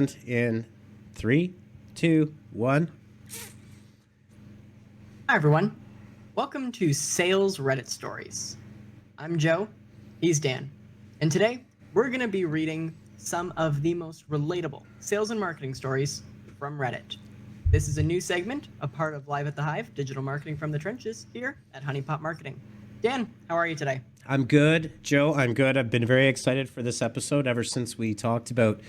In 3, 2, 1. Hi everyone, welcome to Sales Reddit Stories. I'm Joe, he's Dan, and today we're going to be reading some of the most relatable sales and marketing stories from Reddit. This is a new segment, a part of Live at the Hive, digital marketing from the trenches here at Honeypot Marketing. Dan, how are you today? I'm good, Joe. I'm good. I've been very excited for this episode ever since we talked about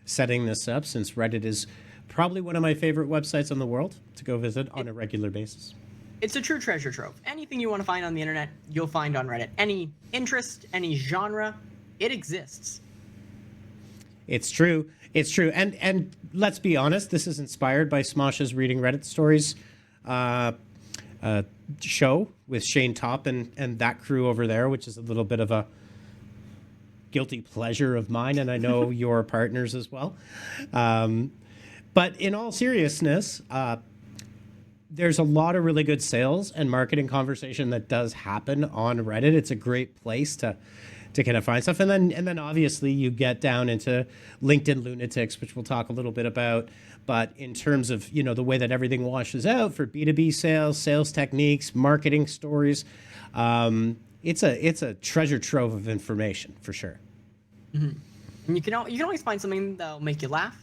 setting this up, since Reddit is probably one of my favorite websites in the world to go visit on a regular basis. It's a true treasure trove. Anything you want to find on the internet, you'll find on Reddit. Any interest, any genre, it exists. It's true. It's true. And let's be honest, this is inspired by Smosh's Reading Reddit Stories show with Shane Topp and that crew over there, which is a little bit of a guilty pleasure of mine, and I know your partners as well. But in all seriousness, there's a lot of really good sales and marketing conversation that does happen on Reddit. It's a great place to kind of find stuff. And then obviously you get down into LinkedIn lunatics, which we'll talk a little bit about. But in terms of, you know, the way that everything washes out for B2B sales, sales techniques, marketing stories, it's a treasure trove of information for sure. Mm-hmm. And you can always find something that'll make you laugh.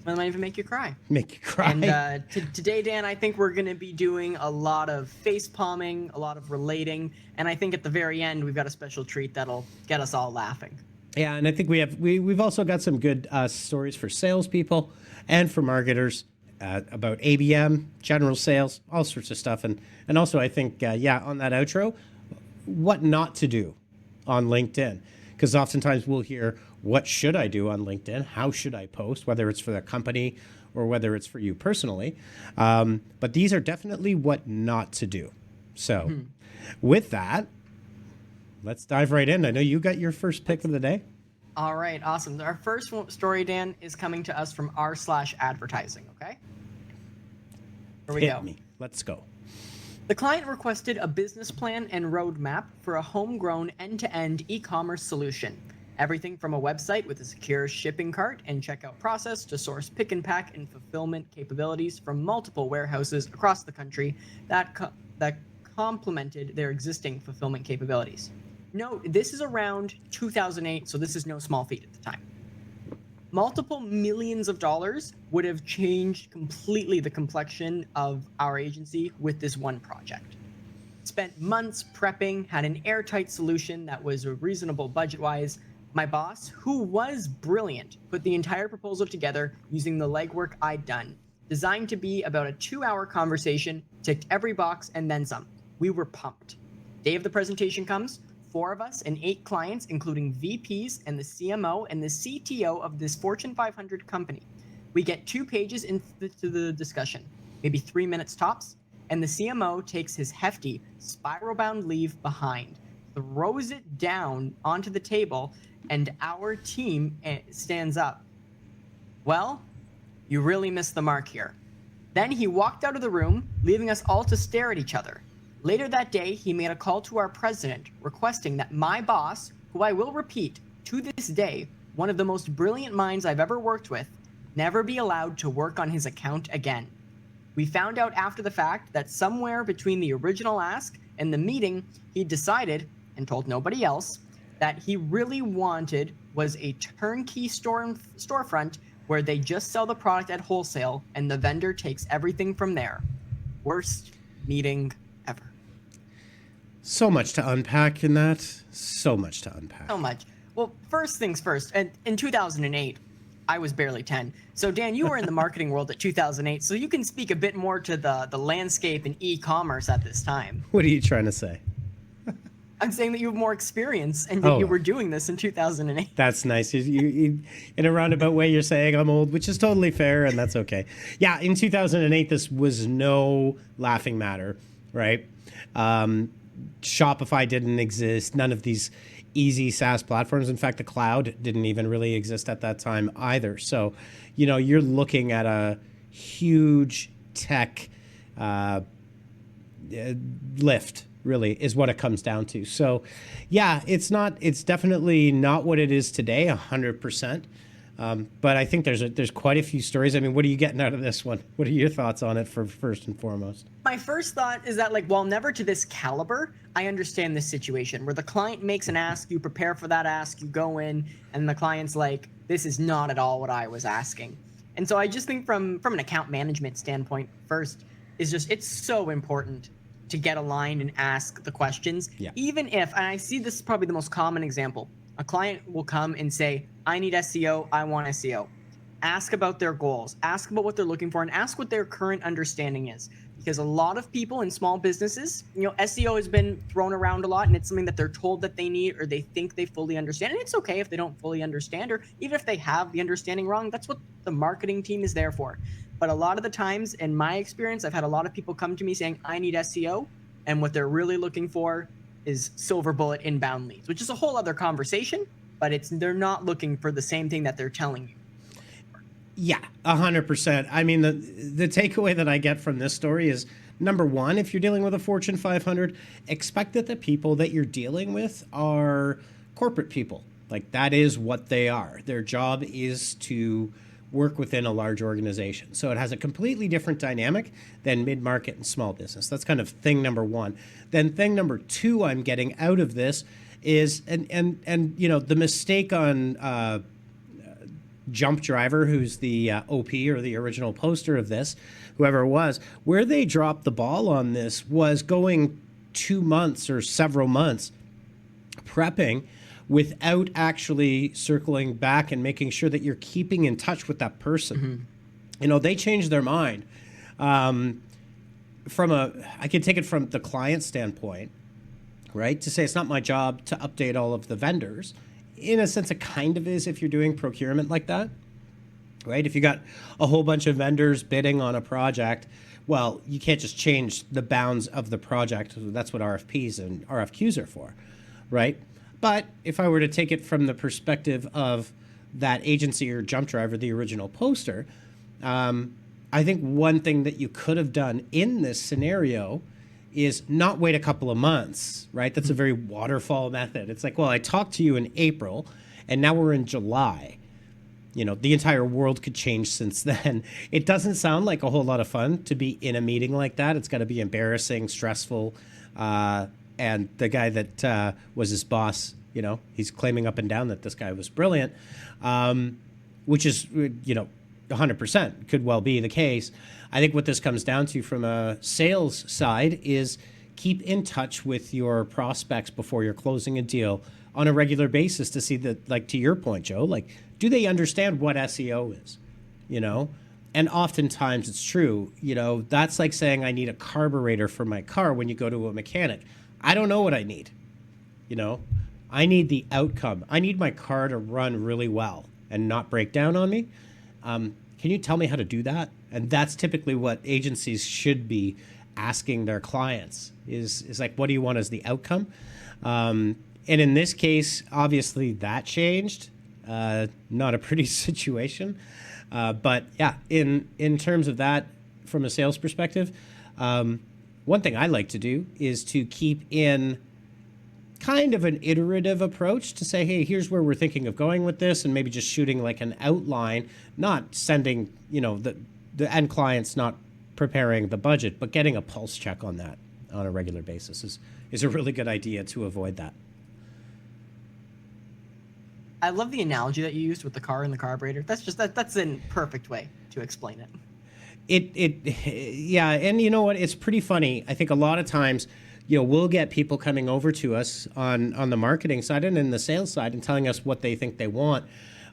That might even make you cry. Make you cry. And today, Dan, I think we're going to be doing a lot of face palming, a lot of relating, and I think at the very end we've got a special treat that'll get us all laughing. Yeah, and I think we've also got some good stories for salespeople and for marketers about ABM, general sales, all sorts of stuff, and also I think on that outro, what not to do on LinkedIn, because oftentimes we'll hear, what should I do on LinkedIn? How should I post, whether it's for the company or whether it's for you personally? But these are definitely what not to do. So with that, let's dive right in. I know you got your first pick of the day. All right, awesome. Our first story, Dan, is coming to us from r/advertising, okay? Here we go. Hit me. Let's go. The client requested a business plan and roadmap for a homegrown end-to-end e-commerce solution. Everything from a website with a secure shipping cart and checkout process to source pick and pack and fulfillment capabilities from multiple warehouses across the country that complemented their existing fulfillment capabilities. Note, this is around 2008, so this is no small feat at the time. Multiple millions of dollars would have changed completely the complexion of our agency with this one project. Spent months prepping, had an airtight solution that was reasonable budget-wise. My boss, who was brilliant, put the entire proposal together using the legwork I'd done. Designed to be about a 2-hour conversation, ticked every box and then some. We were pumped. Day of the presentation comes, 4 of us and 8 clients, including VPs and the CMO and the CTO of this Fortune 500 company. We get 2 pages into the discussion, maybe 3 minutes tops, and the CMO takes his hefty spiral-bound leave behind, throws it down onto the table, and our team stands up. Well, you really missed the mark here. Then he walked out of the room, leaving us all to stare at each other. Later that day, he made a call to our president requesting that my boss, who I will repeat to this day, one of the most brilliant minds I've ever worked with, never be allowed to work on his account again. We found out after the fact that somewhere between the original ask and the meeting, he decided, and told nobody else, that he really wanted was a turnkey storefront where they just sell the product at wholesale and the vendor takes everything from there. Worst meeting ever. So much to unpack in that. So much to unpack. So much. Well, first things first. In 2008, I was barely 10. So, Dan, you were in the marketing world at 2008, so you can speak a bit more to the landscape in e-commerce at this time. What are you trying to say? I'm saying that you have more experience and that you were doing this in 2008. That's nice. You, in a roundabout way, you're saying I'm old, which is totally fair, and that's okay. Yeah, in 2008, this was no laughing matter, right? Shopify didn't exist. None of these easy SaaS platforms. In fact, the cloud didn't even really exist at that time either. So, you know, you're looking at a huge tech lift, really, is what it comes down to. So yeah, it's definitely not what it is today, 100%. But I think there's quite a few stories. I mean, what are you getting out of this one? What are your thoughts on it for first and foremost? My first thought is that, like, while never to this caliber, I understand this situation where the client makes an ask, you prepare for that ask, you go in, and the client's like, this is not at all what I was asking. And so I just think from an account management standpoint, first, is just it's so important to get aligned and ask the questions. Yeah. Even if, and I see this is probably the most common example, a client will come and say, I need SEO, I want SEO. Ask about their goals, ask about what they're looking for, and ask what their current understanding is. Because a lot of people in small businesses, SEO has been thrown around a lot, and it's something that they're told that they need or they think they fully understand. And it's okay if they don't fully understand, or even if they have the understanding wrong. That's what the marketing team is there for. But a lot of the times, in my experience, I've had a lot of people come to me saying, I need SEO, and what they're really looking for is silver bullet inbound leads, which is a whole other conversation, but they're not looking for the same thing that they're telling you. Yeah, 100%. I mean, the takeaway that I get from this story is, number one, if you're dealing with a Fortune 500, expect that the people that you're dealing with are corporate people. Like, that is what they are. Their job is to work within a large organization. So it has a completely different dynamic than mid-market and small business. That's kind of thing number one. Then thing number two I'm getting out of this is, and the mistake on Jump Driver, who's the OP or the original poster of this, whoever it was, where they dropped the ball on this was going 2 months or several months prepping without actually circling back and making sure that you're keeping in touch with that person. Mm-hmm. They changed their mind. I can take it from the client standpoint, right? To say it's not my job to update all of the vendors. In a sense, it kind of is if you're doing procurement like that, right? If you got a whole bunch of vendors bidding on a project, well, you can't just change the bounds of the project. That's what RFPs and RFQs are for, right? But if I were to take it from the perspective of that agency or Jump Driver, the original poster, I think one thing that you could have done in this scenario is not wait a couple of months, right? That's a very waterfall method. It's like, well, I talked to you in April, and now we're in July. The entire world could change since then. It doesn't sound like a whole lot of fun to be in a meeting like that. It's got to be embarrassing, stressful, and the guy that was his boss, he's claiming up and down that this guy was brilliant, which is, 100% could well be the case. I think what this comes down to from a sales side is keep in touch with your prospects before you're closing a deal on a regular basis to see that, like, to your point, Joe, like, do they understand what SEO is, And oftentimes it's true, that's like saying I need a carburetor for my car when you go to a mechanic. I don't know what I need, I need the outcome. I need my car to run really well and not break down on me. Can you tell me how to do that? And that's typically what agencies should be asking their clients is like, what do you want as the outcome? And in this case, obviously that changed. Not a pretty situation. But yeah, in terms of that, from a sales perspective, one thing I like to do is to keep in kind of an iterative approach to say, hey, here's where we're thinking of going with this, and maybe just shooting like an outline, not sending, the end client's not preparing the budget, but getting a pulse check on that on a regular basis is a really good idea to avoid that. I love the analogy that you used with the car and the carburetor. That's a perfect way to explain it. Yeah, and you know what? It's pretty funny. I think a lot of times, we'll get people coming over to us on the marketing side and in the sales side and telling us what they think they want.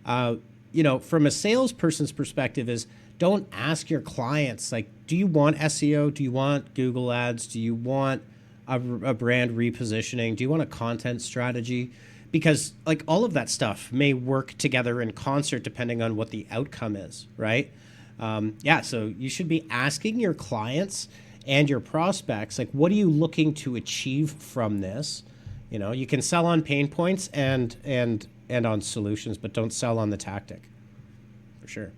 From a salesperson's perspective is don't ask your clients, like, do you want SEO? Do you want Google ads? Do you want a brand repositioning? Do you want a content strategy? Because like all of that stuff may work together in concert depending on what the outcome is, right? So you should be asking your clients and your prospects, like, what are you looking to achieve from this? You can sell on pain points and on solutions, but don't sell on the tactic, for sure.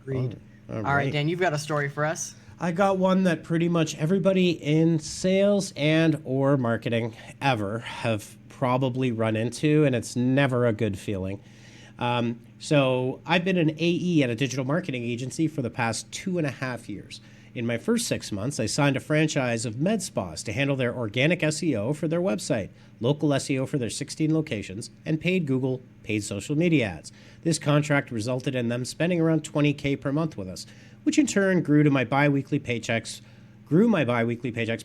Agreed. All right, Dan, you've got a story for us. I got one that pretty much everybody in sales and or marketing ever have probably run into, and it's never a good feeling. So I've been an AE at a digital marketing agency for the past 2.5 years. In my first 6 months, I signed a franchise of med spas to handle their organic SEO for their website, local SEO for their 16 locations, and paid Google, paid social media ads. This contract resulted in them spending around $20K per month with us, which in turn grew my bi-weekly paychecks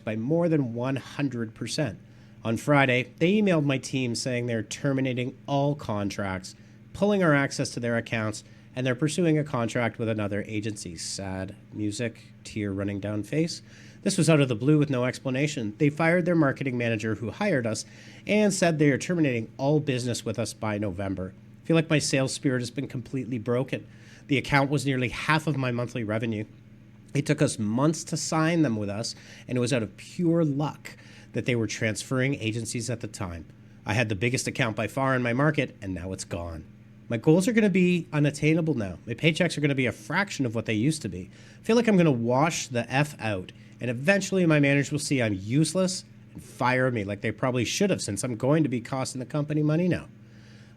by more than 100%. On Friday, they emailed my team saying they're terminating all contracts, pulling our access to their accounts, and they're pursuing a contract with another agency. Sad music, tear running down face. This was out of the blue with no explanation. They fired their marketing manager who hired us and said they are terminating all business with us by November. I feel like my sales spirit has been completely broken. The account was nearly half of my monthly revenue. It took us months to sign them with us, and it was out of pure luck that they were transferring agencies at the time. I had the biggest account by far in my market, and now it's gone. My goals are going to be unattainable now. My paychecks are going to be a fraction of what they used to be. I feel like I'm going to wash the F out, and eventually my managers will see I'm useless and fire me like they probably should have, since I'm going to be costing the company money now.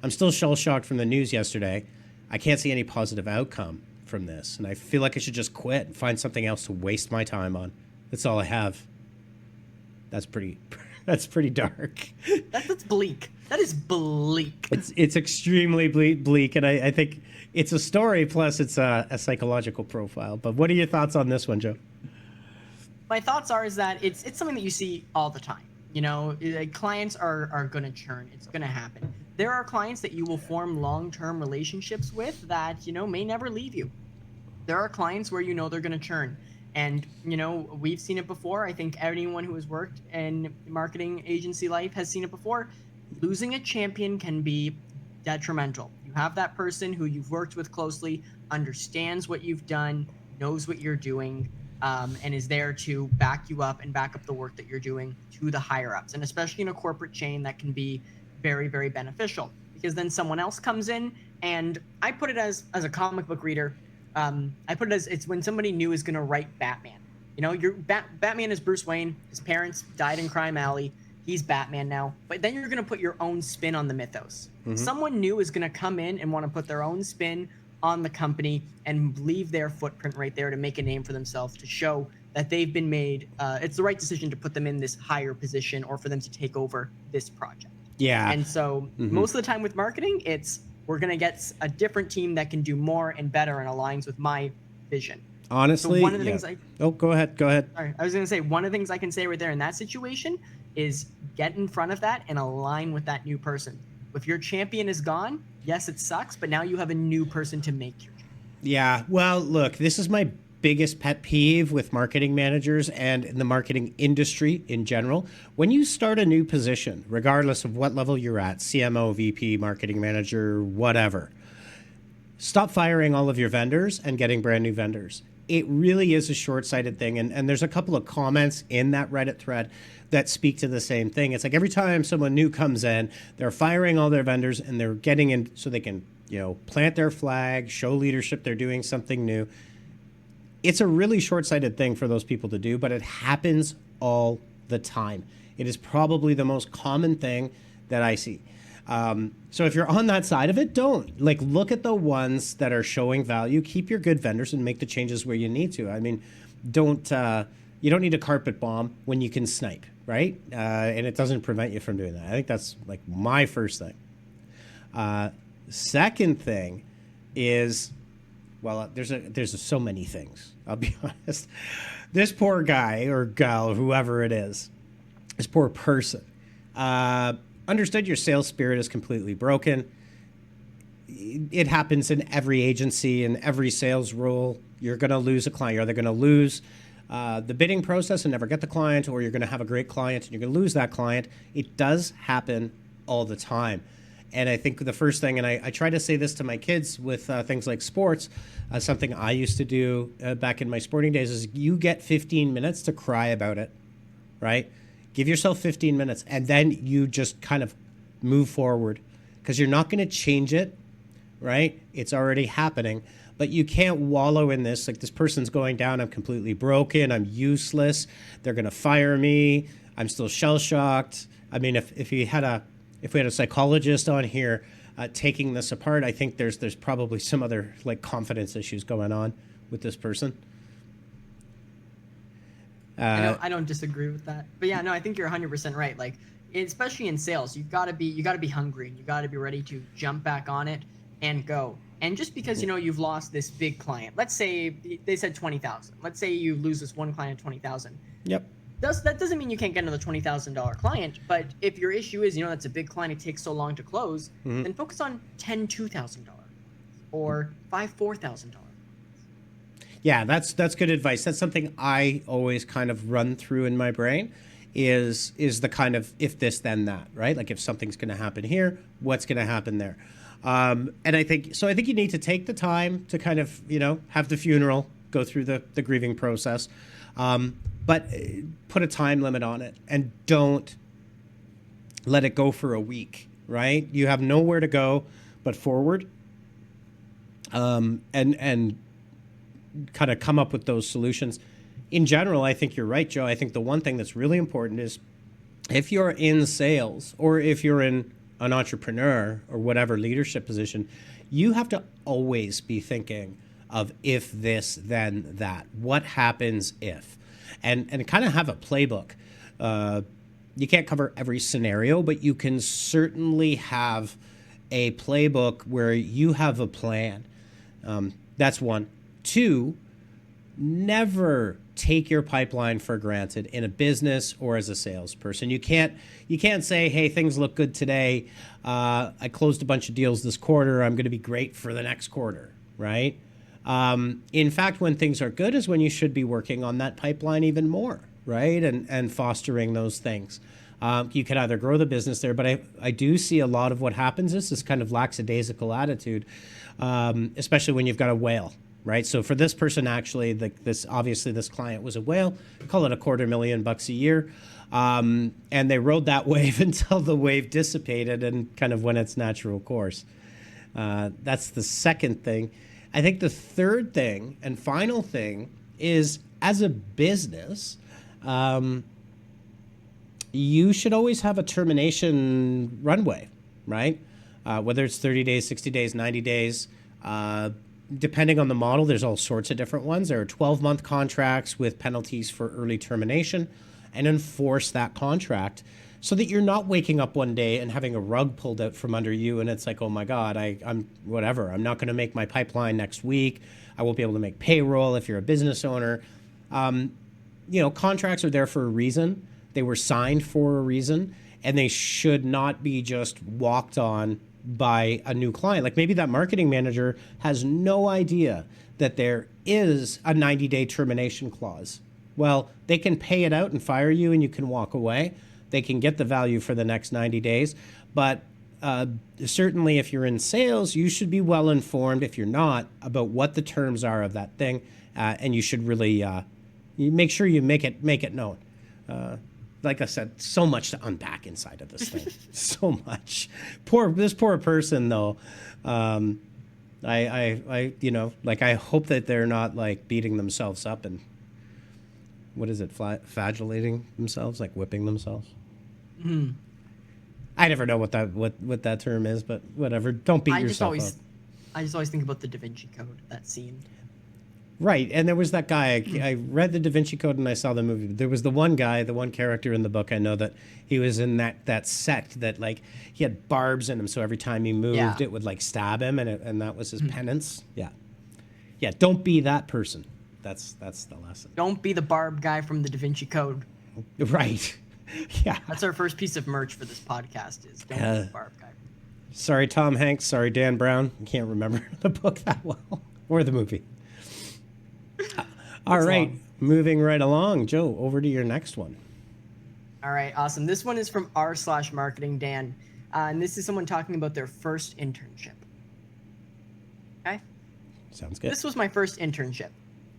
I'm still shell-shocked from the news yesterday. I can't see any positive outcome from this, and I feel like I should just quit and find something else to waste my time on. That's all I have. That's pretty dark. That's bleak. That is bleak. It's extremely bleak, and I think it's a story plus it's a psychological profile. But what are your thoughts on this one, Joe? My thoughts are is that it's something that you see all the time. You know, clients are going to churn. It's going to happen. There are clients that you will form long-term relationships with that, you know, may never leave you. There are clients where you know they're going to churn. And, you know, we've seen it before. I think anyone who has worked in marketing agency life has seen it before. Losing a champion can be detrimental. You have that person who you've worked with closely, understands what you've done, knows what you're doing, and is there to back you up and back up the work that you're doing to the higher ups. And especially in a corporate chain, that can be very, very beneficial, because then someone else comes in, and I put it as a comic book reader. I put it as it's when somebody new is going to write Batman. You know, Batman is Bruce Wayne. His parents died in Crime Alley. He's Batman now. But then you're going to put your own spin on the mythos. Mm-hmm. Someone new is going to come in and want to put their own spin on the company and leave their footprint right there to make a name for themselves, to show that they've been made. It's the right decision to put them in this higher position or for them to take over this project. Yeah. And so most of the time with marketing, it's we're going to get a different team that can do more and better and aligns with my vision. Honestly, so one of the things go ahead. Sorry, I was going to say, one of the things I can say right there in that situation is get in front of that and align with that new person. If your champion is gone, yes, it sucks, but now you have a new person to make your champion. Yeah, well, look, this is my biggest pet peeve with marketing managers and in the marketing industry in general. When you start a new position, regardless of what level you're at, CMO, VP, marketing manager, whatever, stop firing all of your vendors and getting brand new vendors. It really is a short-sighted thing. And there's a couple of comments in that Reddit thread that speak to the same thing. It's like every time someone new comes in, they're firing all their vendors and they're getting in so they can, you know, plant their flag, show leadership, they're doing something new. It's a really short-sighted thing for those people to do, but it happens all the time. It is probably the most common thing that I see. So if you're on that side of it, don't. Like, look at the ones that are showing value, keep your good vendors and make the changes where you need to. I mean, you don't need a carpet bomb when you can snipe, right? And it doesn't prevent you from doing that. I think that's like my first thing. Second thing is, well, there's so many things. I'll be honest. This poor guy or gal, or whoever it is, this poor person, understood your sales spirit is completely broken. It happens in every agency, in every sales role. You're going to lose a client. You're either going to lose the bidding process and never get the client, or you're going to have a great client and you're going to lose that client. It does happen all the time. And I think the first thing, and I try to say this to my kids with things like sports, something I used to do back in my sporting days, is you get 15 minutes to cry about it, right? Give yourself 15 minutes, and then you just kind of move forward, because you're not going to change it, right? It's already happening, but you can't wallow in this. Like, this person's going down. I'm completely broken. I'm useless. They're going to fire me. I'm still shell-shocked. I mean, if we had a psychologist on here, taking this apart. I think there's probably some other like confidence issues going on with this person. I don't disagree with that, but yeah, no, I think you're 100% right. Like, especially in sales, you gotta be hungry, and you gotta be ready to jump back on it and go. And just because you've lost this big client, let's say they said 20,000. Let's say you lose this one client 20,000. Yep. That doesn't mean you can't get another $20,000 client. But if your issue is that's a big client, it takes so long to close, then focus on 10 $2,000 or 5 $4,000. Yeah, that's good advice. That's something I always kind of run through in my brain is the kind of if this then that, right? Like if something's going to happen here, what's going to happen there? And I think you need to take the time to kind of, have the funeral, go through the grieving process, but put a time limit on it and don't let it go for a week, right? You have nowhere to go but forward, and kind of come up with those solutions. In general, I think you're right, Joe. I think the one thing that's really important is if you're in sales or if you're in an entrepreneur or whatever leadership position, you have to always be thinking of if this, then that. What happens if? And kind of have a playbook. You can't cover every scenario, but you can certainly have a playbook where you have a plan. That's one. Two, never take your pipeline for granted in a business or as a salesperson. You can't say, hey, things look good today. I closed a bunch of deals this quarter. I'm going to be great for the next quarter, right? In fact, when things are good is when you should be working on that pipeline even more, right? And fostering those things. You can either grow the business there, but I do see a lot of what happens is this kind of lackadaisical attitude, especially when you've got a whale. Right. So for this person, actually, this client was a whale, call it $250,000 a year. And they rode that wave until the wave dissipated and kind of went its natural course. That's the second thing. I think the third thing and final thing is as a business, you should always have a termination runway, right? Whether it's 30 days, 60 days, 90 days, depending on the model, there's all sorts of different ones. There are 12-month contracts with penalties for early termination, and enforce that contract so that you're not waking up one day and having a rug pulled out from under you. And it's like, oh my God, I'm not going to make my pipeline next week. I won't be able to make payroll if you're a business owner. Contracts are there for a reason. They were signed for a reason, and they should not be just walked on by a new client. Like maybe that marketing manager has no idea that there is a 90-day termination clause. Well, they can pay it out and fire you and you can walk away. They can get the value for the next 90 days. But certainly if you're in sales, you should be well informed, if you're not, about what the terms are of that thing. And you should really you make sure you make it known. Like I said, so much to unpack inside of this thing. So much. This poor person, though. I hope that they're not like beating themselves up and what is it, flagellating themselves, like whipping themselves. Mm. I never know what that term is, but whatever. Don't beat yourself up. I just always think about the Da Vinci Code, that scene. Right, and there was that guy. I read the Da Vinci Code and I saw the movie. There was the one character in the book I know that he was in that sect that like he had barbs in him, so every time he moved, it would like stab him, and that was his penance. Yeah. Don't be that person. That's the lesson. Don't be the barb guy from the Da Vinci Code. Right. Yeah. That's our first piece of merch for this podcast. Is don't be the barb guy. Sorry, Tom Hanks. Sorry, Dan Brown. I can't remember the book that well or the movie. All right, moving right along. Joe, over to your next one. All right, awesome. This one is from r/marketing Dan, and this is someone talking about their first internship. Okay? Sounds good. This was my first internship.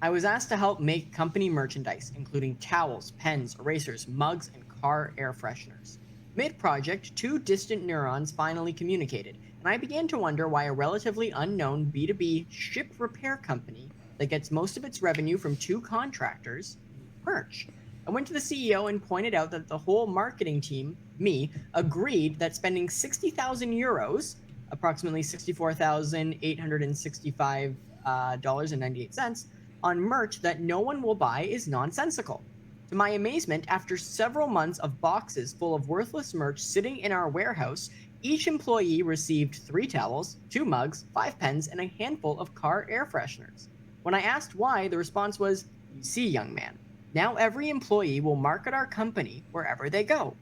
I was asked to help make company merchandise, including towels, pens, erasers, mugs, and car air fresheners. Mid-project, 2 distant neurons finally communicated, and I began to wonder why a relatively unknown B2B ship repair company that gets most of its revenue from 2 contractors merch. I went to the CEO and pointed out that the whole marketing team, me, agreed that spending 60,000 euros approximately $64,865.98 on merch that no one will buy is nonsensical. To my amazement, after several months of boxes full of worthless merch sitting in our warehouse, each employee received 3 towels, 2 mugs, 5 pens, and a handful of car air fresheners. When I asked why, the response was, "You see, young man, now every employee will market our company wherever they go."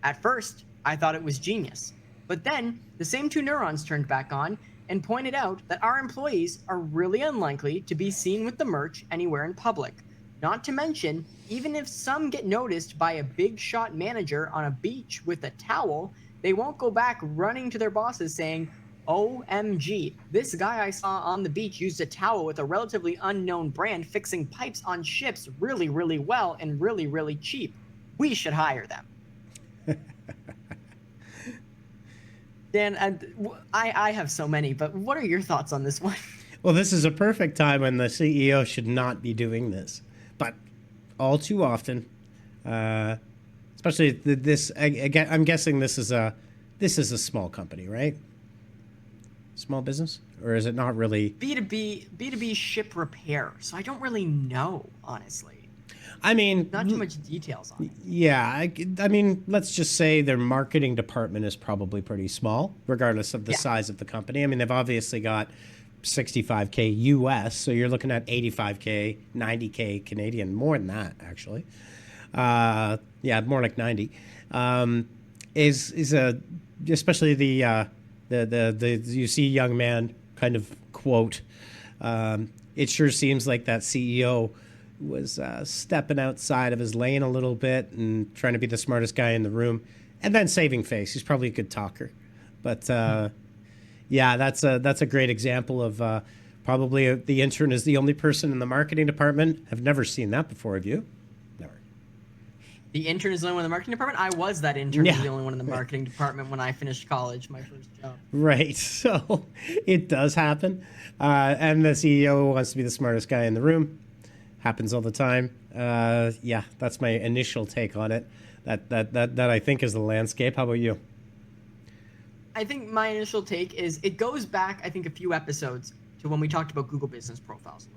At first, I thought it was genius. But then, the same 2 neurons turned back on and pointed out that our employees are really unlikely to be seen with the merch anywhere in public. Not to mention, even if some get noticed by a big shot manager on a beach with a towel, they won't go back running to their bosses saying, "OMG, this guy I saw on the beach used a towel with a relatively unknown brand fixing pipes on ships really, really well and really, really cheap. We should hire them." Dan, I have so many, but what are your thoughts on this one? Well, this is a perfect time when the CEO should not be doing this, but all too often, especially this. Again, I'm guessing this is a small company, right? Small business, or is it not really? B2B ship repair. So I don't really know, honestly. I mean, Not too much details on it. yeah. I mean, let's just say their marketing department is probably pretty small, regardless of the size of the company. I mean, they've obviously got 65K US, so you're looking at 85K, 90K Canadian, more than that actually. Yeah, more like 90. Is a especially the you see young man kind of quote. It sure seems like that CEO was stepping outside of his lane a little bit and trying to be the smartest guy in the room, and then saving face. He's probably a good talker, but yeah, that's a great example of probably the intern is the only person in the marketing department. I've never seen that before. Have you? Never. The intern is the only one in the marketing department? I was that intern who was Yeah. the only one in the marketing department when I finished college, my first job. Right. So it does happen, and the CEO wants to be the smartest guy in the room. Happens all the time. Yeah, that's my initial take on it. That I think is the landscape. How about you? I think my initial take is it goes back, I think, a few episodes to when we talked about Google Business Profiles,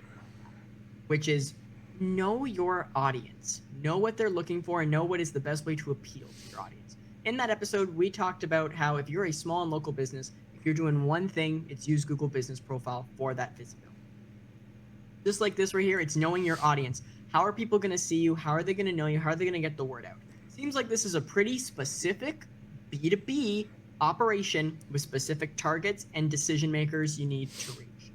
which is know your audience, know what they're looking for, and know what is the best way to appeal to your audience. In that episode, we talked about how if you're a small and local business, if you're doing one thing, it's use Google Business Profile for that visibility. Just like this right here, it's knowing your audience. How are people going to see you? How are they going to know you? How are they going to get the word out? Seems like this is a pretty specific B2B operation with specific targets and decision makers you need to reach.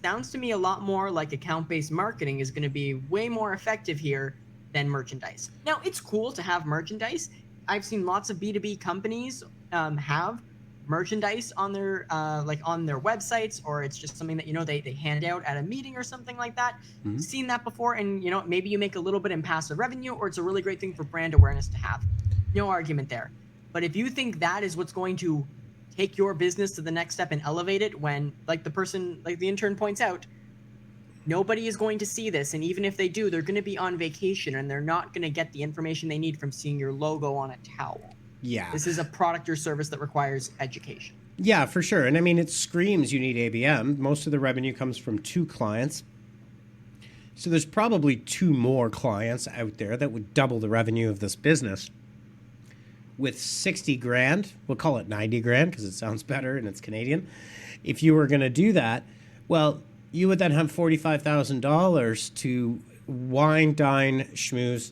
Sounds to me a lot more like account-based marketing is going to be way more effective here than merchandise. Now, it's cool to have merchandise. I've seen lots of B2B companies have merchandise on their on their websites, or it's just something that they hand out at a meeting or something like that. Mm-hmm. Seen that before, and maybe you make a little bit in passive revenue, or it's a really great thing for brand awareness to have. No argument there. But if you think that is what's going to take your business to the next step and elevate it, when like the intern points out, nobody is going to see this, and even if they do, they're going to be on vacation and they're not going to get the information they need from seeing your logo on a towel. Yeah. This is a product or service that requires education. Yeah, for sure. And I mean, it screams you need ABM. Most of the revenue comes from 2 clients. So there's probably 2 more clients out there that would double the revenue of this business. With 60 grand, we'll call it 90 grand because it sounds better and it's Canadian. If you were going to do that, well, you would then have $45,000 to wine, dine, schmooze,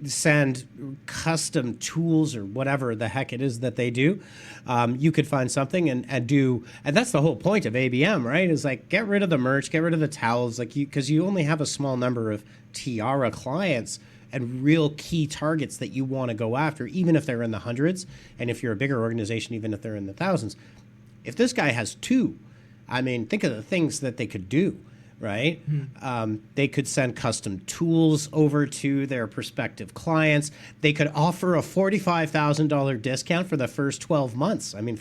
send custom tools or whatever the heck it is that they do. You could find something and do, and that's the whole point of ABM, right? Is like get rid of the merch, get rid of the towels, like because you only have a small number of tiara clients and real key targets that you want to go after, even if they're in the hundreds, and if you're a bigger organization, even if they're in the thousands. If this guy has 2, I mean, think of the things that they could do. Right? They could send custom tools over to their prospective clients. They could offer a $45,000 discount for the first 12 months. I mean,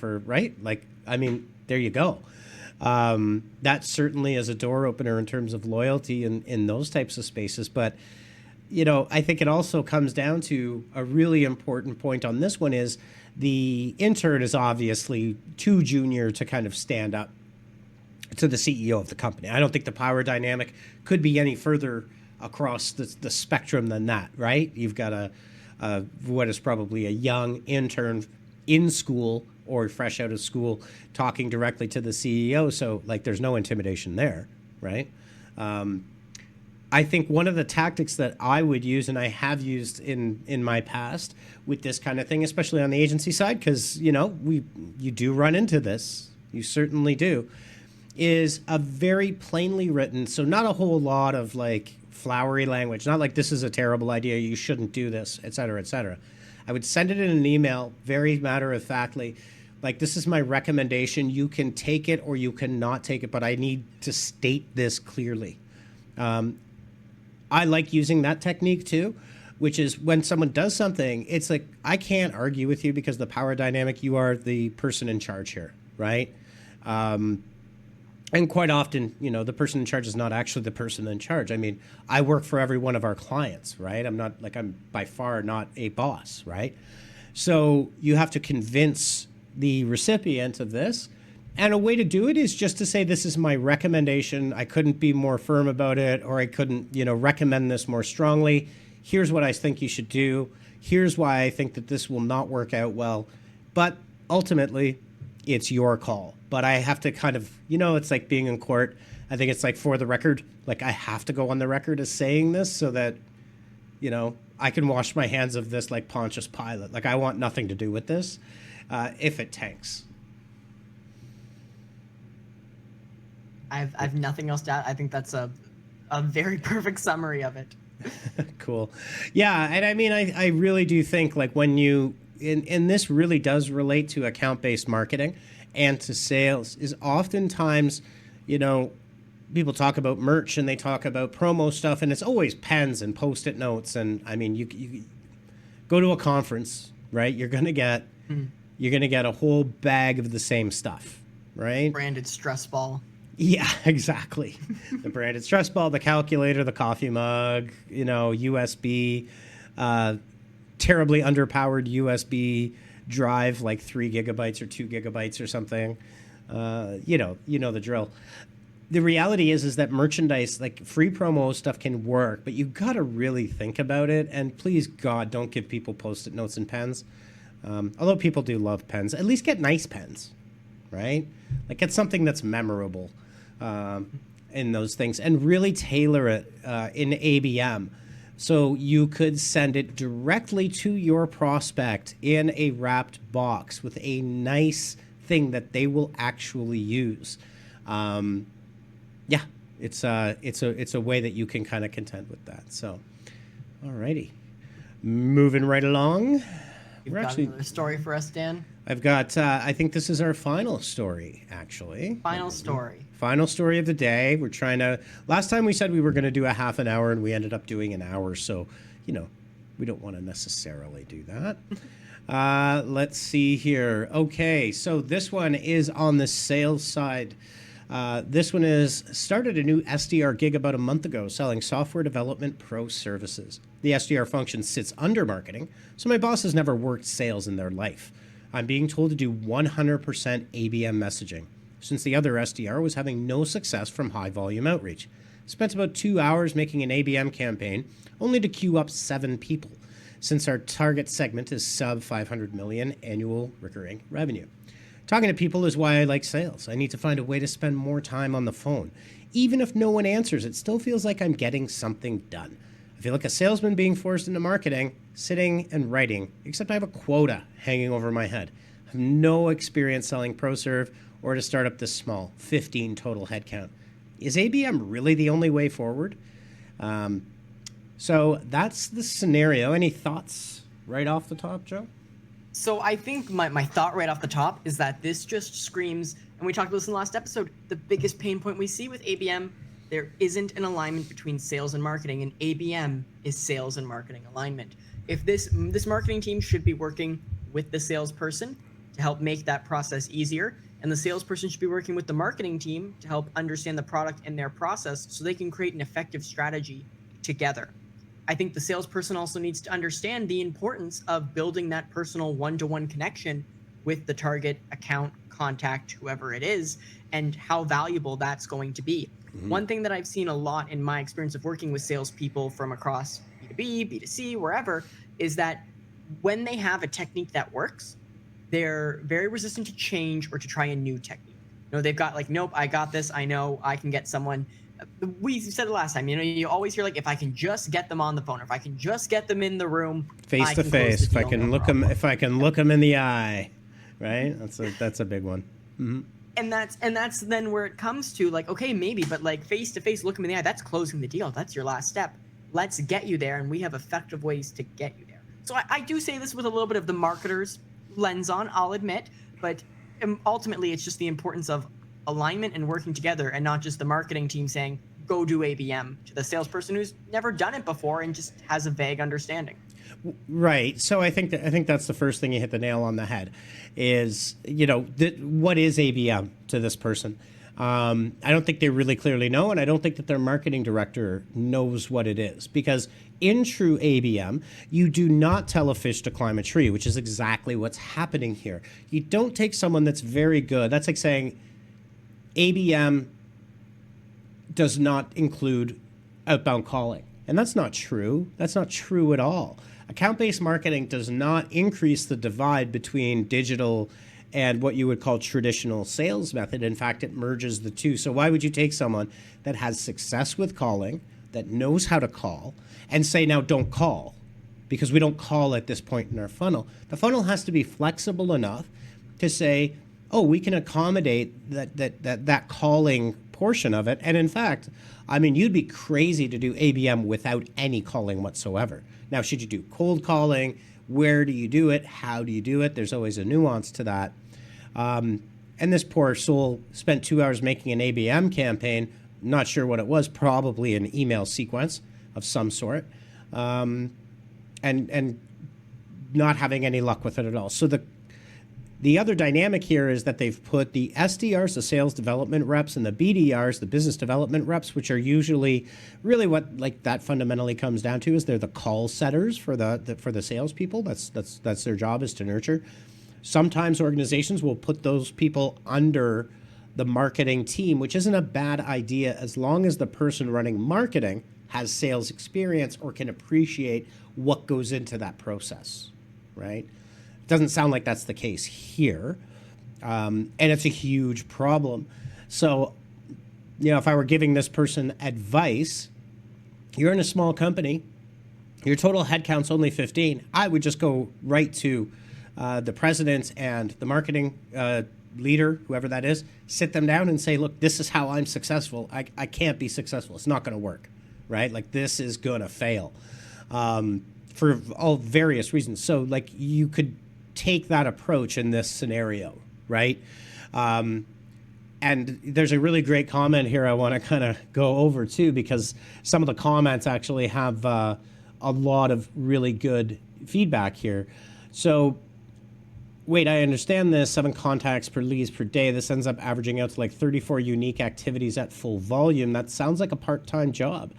there you go. That certainly is a door opener in terms of loyalty in those types of spaces. But I think it also comes down to a really important point on this one is the intern is obviously too junior to kind of stand up to the CEO of the company. I don't think the power dynamic could be any further across the spectrum than that, right? You've got what is probably a young intern in school or fresh out of school talking directly to the CEO. So like there's no intimidation there, right? I think one of the tactics that I would use, and I have used in my past with this kind of thing, especially on the agency side, because you do run into this, you certainly do, is a very plainly written, so not a whole lot of like flowery language, not like this is a terrible idea, you shouldn't do this, et cetera, et cetera. I would send it in an email, very matter of factly, like this is my recommendation. You can take it or you cannot take it, but I need to state this clearly. I like using that technique too, which is when someone does something, it's like, I can't argue with you because the power dynamic, you are the person in charge here, right? And quite often, the person in charge is not actually the person in charge. I mean, I work for every one of our clients, right? I'm by far not a boss, right? So you have to convince the recipient of this. And a way to do it is just to say, this is my recommendation. I couldn't be more firm about it, or I couldn't, recommend this more strongly. Here's what I think you should do. Here's why I think that this will not work out well. But ultimately, it's your call. But I have to kind of, it's like being in court. I think it's like for the record, like I have to go on the record as saying this so that, I can wash my hands of this like Pontius Pilate. Like I want nothing to do with this if it tanks. I've nothing else to add. I think that's a very perfect summary of it. Cool. Yeah, and I mean, I really do think like when and this really does relate to account-based marketing and to sales, is oftentimes, people talk about merch and they talk about promo stuff, and it's always pens and Post-it notes. And I mean, you go to a conference, right? You're gonna get a whole bag of the same stuff, right? Branded stress ball. Yeah, exactly. The branded stress ball, the calculator, the coffee mug, USB, terribly underpowered USB drive, like 3 gigabytes or 2 gigabytes or something. The drill. The reality is that merchandise, like free promo stuff, can work, but you got to really think about it. And please, God, don't give people Post-it notes and pens. Although people do love pens, at least get nice pens, right? Like get something that's memorable in those things, and really tailor it in ABM. So you could send it directly to your prospect in a wrapped box with a nice thing that they will actually use. It's a way that you can kind of contend with that. So, alrighty, moving right along. You've got another story for us, Dan? I've got, I think this is our final story, actually. Final story. Final story of the day. We're trying to, last time we said we were going to do a half an hour and we ended up doing an hour. So, we don't want to necessarily do that. Let's see here. Okay, so this one is on the sales side. This one is started a new SDR gig about a month ago selling software development pro services. The SDR function sits under marketing, so my boss has never worked sales in their life. I'm being told to do 100% ABM messaging, since the other SDR was having no success from high volume outreach. Spent about 2 hours making an ABM campaign, only to queue up 7 people, since our target segment is sub 500 million annual recurring revenue. Talking to people is why I like sales. I need to find a way to spend more time on the phone. Even if no one answers, it still feels like I'm getting something done. I feel like a salesman being forced into marketing, sitting and writing, except I have a quota hanging over my head. I have no experience selling ProServe or to start up this small, 15 total headcount. Is ABM really the only way forward? So that's the scenario. Any thoughts right off the top, Joe? So I think my thought right off the top is that this just screams, and we talked about this in the last episode, the biggest pain point we see with ABM, there isn't an alignment between sales and marketing, and ABM is sales and marketing alignment. If this marketing team should be working with the salesperson to help make that process easier, and the salesperson should be working with the marketing team to help understand the product and their process so they can create an effective strategy together. I think the salesperson also needs to understand the importance of building that personal one-to-one connection with the target account, contact, whoever it is, and how valuable that's going to be. One thing that I've seen a lot in my experience of working with salespeople from across B2B, B2C, wherever, is that when they have a technique that works, they're very resistant to change or to try a new technique. They've got like, nope, I got this. I know I can get someone. We said it last time. You always hear like, if I can just get them on the phone, or if I can just get them in the room, Face I to can close face. the If I deal, can no look problem. them, if I can look them in the eye, right? That's a big one. And that's then where it comes to like, okay, maybe, but like face to face, look them in the eye. That's closing the deal. That's your last step. Let's get you there, and we have effective ways to get you there. So I do say this with a little bit of the marketer's lens on, I'll admit, but ultimately it's just the importance of alignment and working together, and not just the marketing team saying, go do ABM to the salesperson who's never done it before and just has a vague understanding. Right. So I think that's the first thing you hit the nail on the head is, what is ABM to this person? I don't think they really clearly know, and I don't think that their marketing director knows what it is, because in true ABM, you do not tell a fish to climb a tree, which is exactly what's happening here. You don't take someone that's very good. That's like saying ABM does not include outbound calling. And that's not true. That's not true at all. Account-based marketing does not increase the divide between digital and what you would call traditional sales method. In fact, it merges the two. So why would you take someone that has success with calling, that knows how to call, and say, now don't call? Because we don't call at this point in our funnel. The funnel has to be flexible enough to say, oh, we can accommodate that calling portion of it. And in fact, I mean, you'd be crazy to do ABM without any calling whatsoever. Now, should you do cold calling? Where do you do it? How do you do it? There's always a nuance to that. And this poor soul spent 2 hours making an ABM campaign. Not sure what it was, probably an email sequence of some sort, and not having any luck with it at all. So the other dynamic here is that they've put the SDRs, the sales development reps, and the BDRs, the business development reps, which are usually really what like that fundamentally comes down to, is they're the call setters for the salespeople. That's their job, is to nurture. Sometimes organizations will put those people under the marketing team, which isn't a bad idea as long as the person running marketing has sales experience or can appreciate what goes into that process, right? Doesn't sound like that's the case here, and it's a huge problem. So, if I were giving this person advice, you're in a small company, your total headcount's only 15. I would just go right to the president and the marketing leader, whoever that is, sit them down and say, look, this is how I'm successful. I can't be successful. It's not going to work, right? Like, this is going to fail for all various reasons. So, like, you could take that approach in this scenario, right? And there's a really great comment here I want to kind of go over too, because some of the comments actually have a lot of really good feedback here. So, wait, I understand this, 7 contacts per leads per day. This ends up averaging out to like 34 unique activities at full volume. That sounds like a part-time job.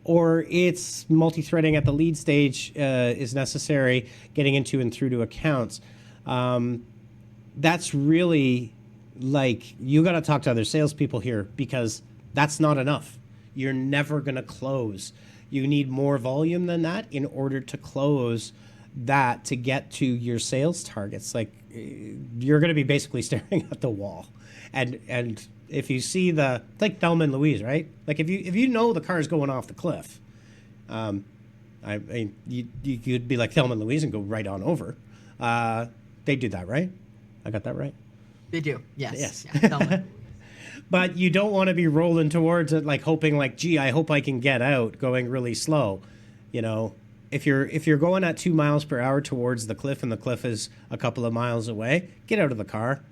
Or it's multi-threading at the lead stage is necessary, getting into and through to accounts. That's really like, you got to talk to other salespeople here, because that's not enough. You're never going to close. You need more volume than that in order to close that, to get to your sales targets. Like, you're going to be basically staring at the wall. And if you see it's like Thelma and Louise, right? Like, if you know the car is going off the cliff, I mean, you could be like Thelma and Louise and go right on over. They do that, right? I got that right? They do, yes. Yes. Yeah, Thelma. But you don't want to be rolling towards it, like hoping, like, gee, I hope I can get out, going really slow. If you're going at 2 miles per hour towards the cliff and the cliff is a couple of miles away, get out of the car.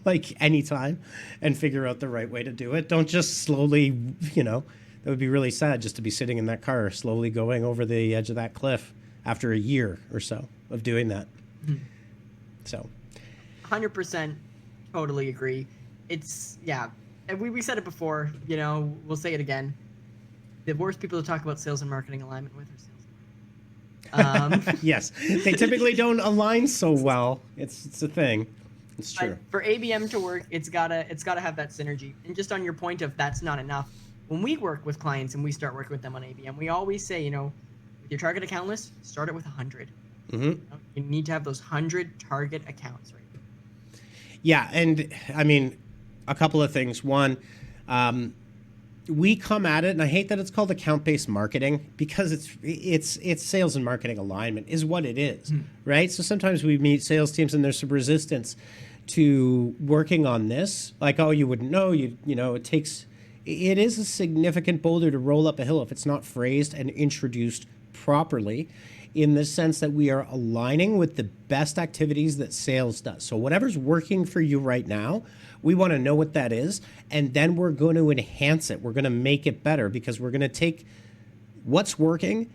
Like, anytime, and figure out the right way to do it. Don't just slowly, that would be really sad just to be sitting in that car slowly going over the edge of that cliff after a year or so of doing that. Mm-hmm. So 100% totally agree. It's, yeah, and we said it before, we'll say it again. The worst people to talk about sales and marketing alignment with are sales. Yes, they typically don't align so well. It's a thing. It's true. But for ABM to work, it's gotta have that synergy. And just on your point of that's not enough, when we work with clients and we start working with them on ABM, we always say, with your target account list, start it with 100. You need to have those 100 target accounts, right? Yeah, and I mean, a couple of things. One, we come at it, and I hate that it's called account-based marketing because it's sales and marketing alignment is what it is, right? So sometimes we meet sales teams and there's some resistance to working on this. Like, oh, you wouldn't know, it is a significant boulder to roll up a hill if it's not phrased and introduced properly, in the sense that we are aligning with the best activities that sales does. So whatever's working for you right now, we want to know what that is, and then we're going to enhance it. We're going to make it better because we're going to take what's working,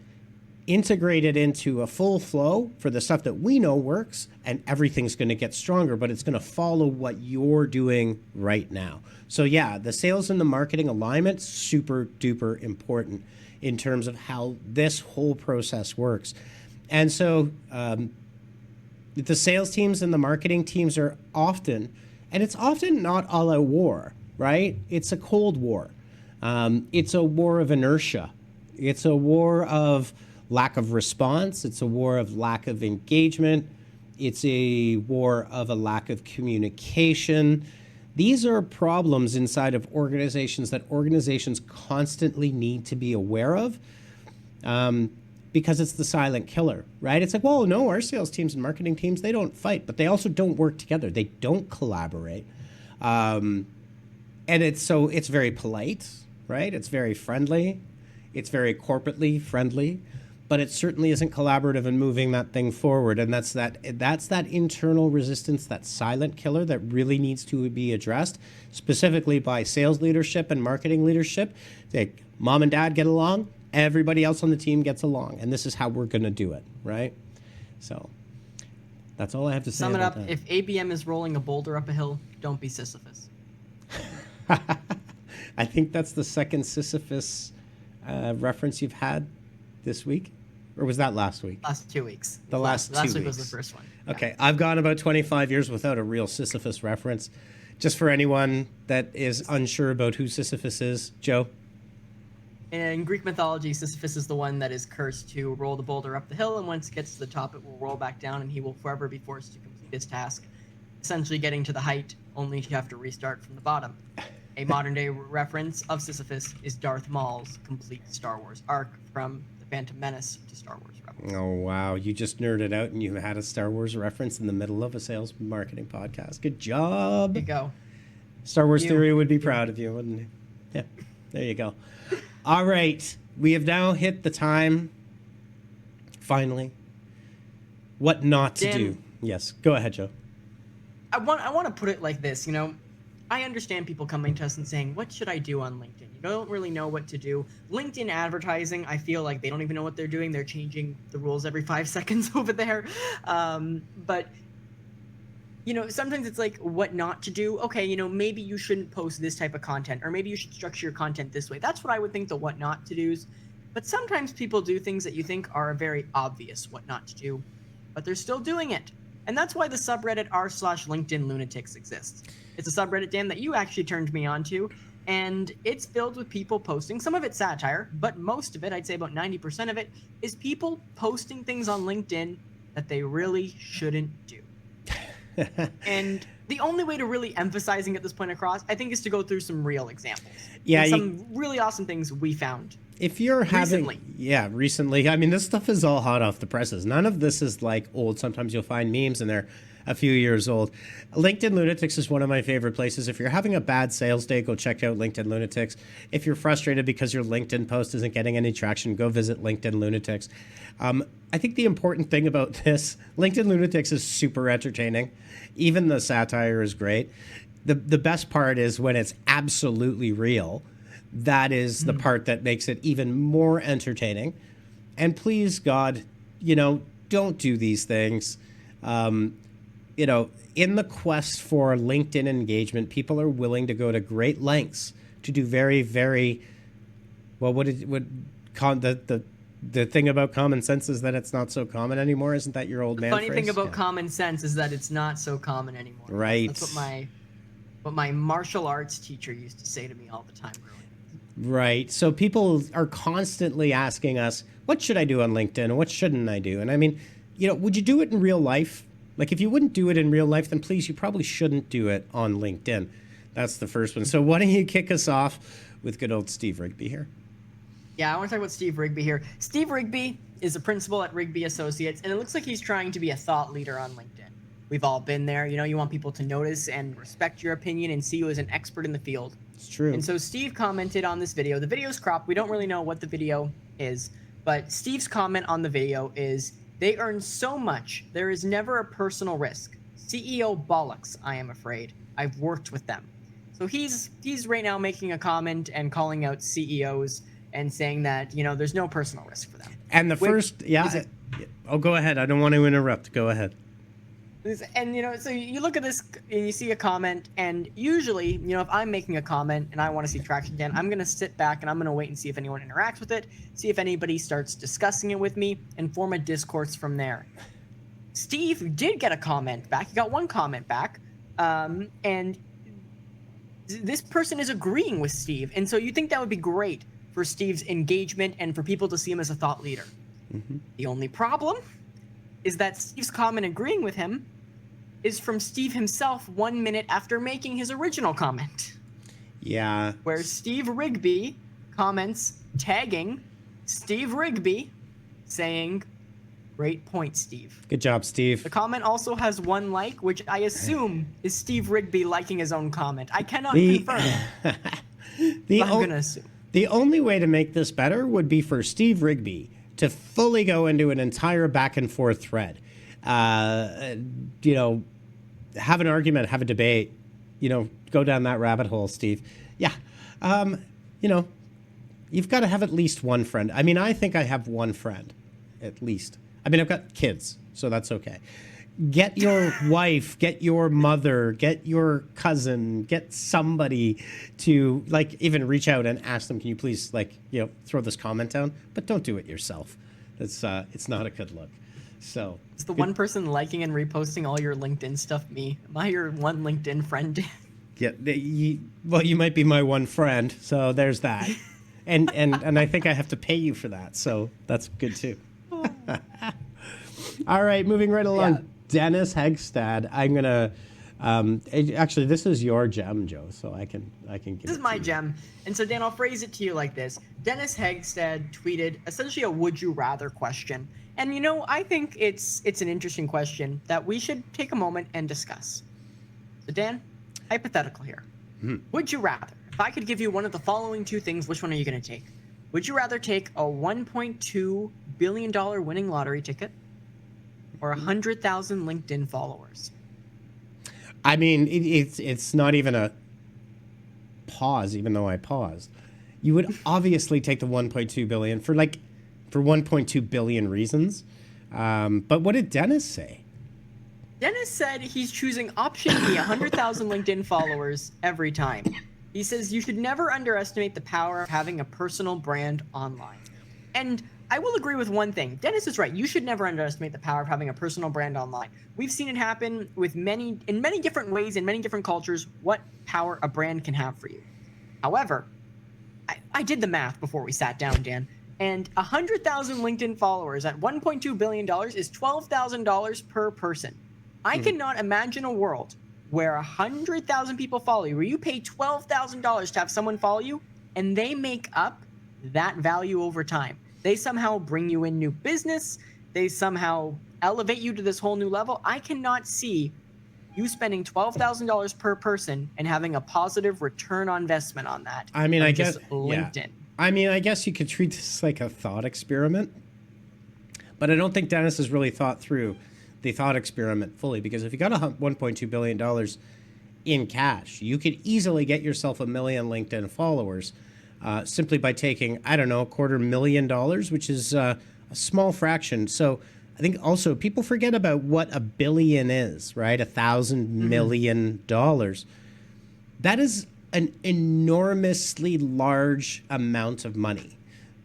integrate it into a full flow for the stuff that we know works, and everything's going to get stronger, but it's going to follow what you're doing right now. So yeah, the sales and the marketing alignment, super duper important in terms of how this whole process works. And so the sales teams and the marketing teams are often, and it's often not a la war, right? It's a cold war. It's a war of inertia. It's a war of lack of response. It's a war of lack of engagement. It's a war of a lack of communication. These are problems inside of organizations that organizations constantly need to be aware of, because it's the silent killer, right? It's like, well, no, our sales teams and marketing teams, they don't fight, but they also don't work together. They don't collaborate. And it's very polite, right? It's very friendly. It's very corporately friendly, but it certainly isn't collaborative and moving that thing forward. And that's that internal resistance, that silent killer that really needs to be addressed, specifically by sales leadership and marketing leadership. Like, mom and dad get along, everybody else on the team gets along, and this is how we're going to do it, right? So that's all I have to say. Sum it up, that. If ABM is rolling a boulder up a hill, don't be Sisyphus. I think that's the second Sisyphus reference you've had this week. Or was that last week? Last 2 weeks. Last 2 weeks. Last week was the first one. Okay, I've gone about 25 years without a real Sisyphus reference. Just for anyone that is unsure about who Sisyphus is, Joe? In Greek mythology, Sisyphus is the one that is cursed to roll the boulder up the hill, and once it gets to the top, it will roll back down, and he will forever be forced to complete his task, essentially getting to the height, only to have to restart from the bottom. A modern-day reference of Sisyphus is Darth Maul's complete Star Wars arc from The Phantom Menace to Star Wars Rebels. Oh, wow. You just nerded out and you had a Star Wars reference in the middle of a sales marketing podcast. Good job. There you go. Star Wars Theory would be proud of you, wouldn't he? Yeah, there you go. All right. We have now hit the time, finally, what not to do. Yes, go ahead, Joe. I want to put it like this, I understand people coming to us and saying, what should I do on LinkedIn? You don't really know what to do. LinkedIn advertising, I feel like they don't even know what they're doing. They're changing the rules every 5 seconds over there. But sometimes it's like what not to do. Okay, maybe you shouldn't post this type of content, or maybe you should structure your content this way. That's what I would think the what not to do's. But sometimes people do things that you think are very obvious what not to do, but they're still doing it. And that's why the subreddit r/LinkedIn lunatics exists. It's a subreddit, Dan, that you actually turned me on to, and it's filled with people posting. Some of it's satire, but most of it, I'd say about 90% of it, is people posting things on LinkedIn that they really shouldn't do. And the only way to really emphasizing at this point across, I think, is to go through some real examples. Yeah, and some really awesome things we found. If you're having recently. I mean, this stuff is all hot off the presses. None of this is like old. Sometimes you'll find memes and they're a few years old. LinkedIn Lunatics is one of my favorite places. If you're having a bad sales day, go check out LinkedIn Lunatics. If you're frustrated because your LinkedIn post isn't getting any traction, go visit LinkedIn Lunatics. I think the important thing about this, LinkedIn Lunatics is super entertaining. Even the satire is great. The best part is when it's absolutely real. That is the part that makes it even more entertaining. And please, God, don't do these things. In the quest for LinkedIn engagement, people are willing to go to great lengths to do very, very Well, the thing about common sense is that it's not so common anymore. Isn't that your old man Funny phrase? thing about Yeah. common sense is that it's not so common anymore. Right. That's what my martial arts teacher used to say to me all the time growing up. Right. So people are constantly asking us, what should I do on LinkedIn and what shouldn't I do? And I mean, would you do it in real life? Like, if you wouldn't do it in real life, then please, you probably shouldn't do it on LinkedIn. That's the first one. So why don't you kick us off with good old Steve Rigby here? Yeah, I want to talk about Steve Rigby here. Steve Rigby is a principal at Rigby Associates, and it looks like he's trying to be a thought leader on LinkedIn. We've all been there. You want people to notice and respect your opinion and see you as an expert in the field. It's true. And so Steve commented on this video. The video's cropped. We don't really know what the video is, but Steve's comment on the video is, they earn so much, there is never a personal risk. CEO bollocks, I am afraid. I've worked with them. So he's right now making a comment and calling out CEOs and saying that, there's no personal risk for them. And go ahead. I don't want to interrupt. Go ahead. And, so you look at this and you see a comment, and usually, if I'm making a comment and I want to see traction, Dan, I'm going to sit back and I'm going to wait and see if anyone interacts with it, see if anybody starts discussing it with me, and form a discourse from there. Steve did get a comment back. He got one comment back, and this person is agreeing with Steve. And so you think that would be great for Steve's engagement and for people to see him as a thought leader. Mm-hmm. The only problem is that Steve's comment agreeing with him is from Steve himself 1 minute after making his original comment. Yeah. Where Steve Rigby comments tagging Steve Rigby saying, "Great point, Steve." Good job, Steve. The comment also has 1 like, which I assume is Steve Rigby liking his own comment. I cannot confirm. I'm going to assume. The only way to make this better would be for Steve Rigby to fully go into an entire back and forth thread. Have an argument, have a debate, go down that rabbit hole, Steve. Yeah. You've got to have at least one friend. I mean, I think I have one friend, at least. I mean, I've got kids, so that's okay. Get your wife, get your mother, get your cousin, get somebody to even reach out and ask them, can you please throw this comment down? But don't do it yourself. It's not a good look. So is the one person liking and reposting all your LinkedIn stuff me? Am I your one LinkedIn friend? Yeah, you might be my one friend, so there's that. and I think I have to pay you for that, so that's good too. All right, moving right along. Yeah. Dennis Hegstad, I'm gonna. Actually, this is your gem, Joe. So I can give. This is my gem, and so Dan, I'll phrase it to you like this: Dennis Hegstad tweeted essentially a "Would you rather" question, and I think it's an interesting question that we should take a moment and discuss. So Dan, hypothetical here: Would you rather? If I could give you one of the following 2 things, which one are you going to take? Would you rather take a $1.2 billion winning lottery ticket, or 100,000 LinkedIn followers? I mean, it's not even a pause, even though I paused. You would obviously take the 1.2 billion for 1.2 billion reasons. But what did Dennis say? Dennis said he's choosing option B, 100,000 LinkedIn followers every time. He says you should never underestimate the power of having a personal brand online. And I will agree with one thing. Dennis is right. You should never underestimate the power of having a personal brand online. We've seen it happen in many different ways, in many different cultures, what power a brand can have for you. However, I did the math before we sat down, Dan, and 100,000 LinkedIn followers at $1.2 billion is $12,000 per person. I cannot imagine a world where 100,000 people follow you, where you pay $12,000 to have someone follow you, and they make up that value over time. They somehow bring you in new business. They somehow elevate you to this whole new level. I cannot see you spending $12,000 per person and having a positive return on investment on that. I mean, I guess LinkedIn. Yeah. I mean, I guess you could treat this like a thought experiment, but I don't think Dennis has really thought through the thought experiment fully, because if you got $1.2 billion in cash, you could easily get yourself 1 million LinkedIn followers simply by taking, I don't know, $250,000, which is a small fraction. So I think also people forget about what a billion is, right? $1,000 million. That is an enormously large amount of money.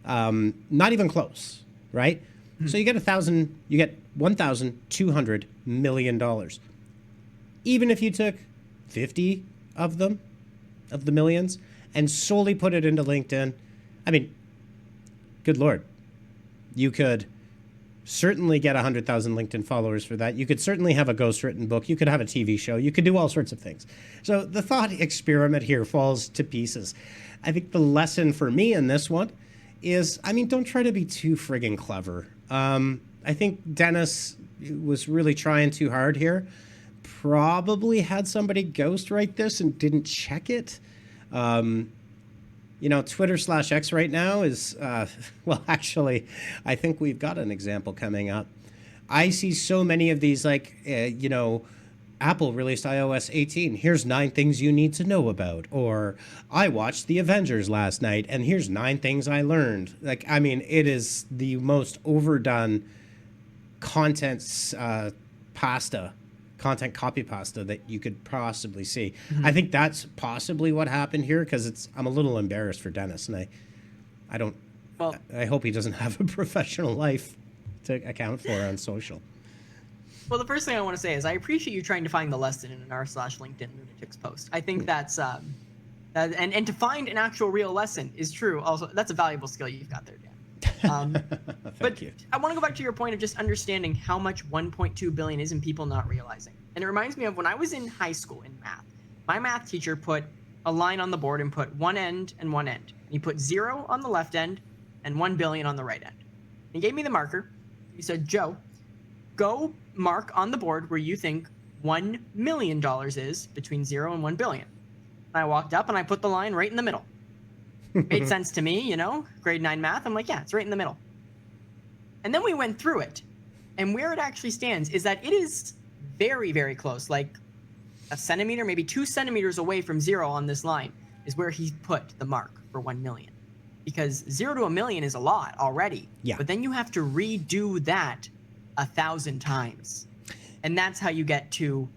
Not even close, right? So you get $1,200 million. Even if you took 50 of them, of the millions, and solely put it into LinkedIn, I mean, good Lord, you could certainly get 100,000 LinkedIn followers for that. You could certainly have a ghostwritten book. You could have a TV show. You could do all sorts of things. So the thought experiment here falls to pieces. I think the lesson for me in this one is, I mean, don't try to be too friggin' clever. I think Dennis was really trying too hard here. Probably had somebody ghostwrite this and didn't check it. You know, Twitter/X right now is, well, actually, I think we've got an example coming up. I see so many of these, like, you know, Apple released iOS 18. Here's 9 things you need to know about. Or I watched the Avengers last night, and here's 9 things I learned. Like, I mean, it is the most overdone content copy pasta that you could possibly see. I think that's possibly what happened here, because I'm a little embarrassed for Dennis, and I hope he doesn't have a professional life to account for on social. Well, the first thing I want to say is I appreciate you trying to find the lesson in an r/LinkedIn lunatics post. I think that's and to find an actual real lesson is true. Also, that's a valuable skill you've got there, Dan. Thank you. I want to go back to your point of just understanding how much 1.2 billion is and people not realizing. And it reminds me of when I was in high school in math. My math teacher put a line on the board and put one end and one end. He put 0 on the left end and 1 billion on the right end. He gave me the marker. He said, Joe, go mark on the board where you think $1 million is between 0 and 1 billion. And I walked up and I put the line right in the middle. Made sense to me, you know, grade 9 math. I'm like, yeah, it's right in the middle. And then we went through it. And where it actually stands is that it is very, very close, like a centimeter, maybe 2 centimeters away from 0 on this line is where he put the mark for 1 million. Because 0 to 1 million is a lot already. Yeah. But then you have to redo that 1,000 times. And that's how you get to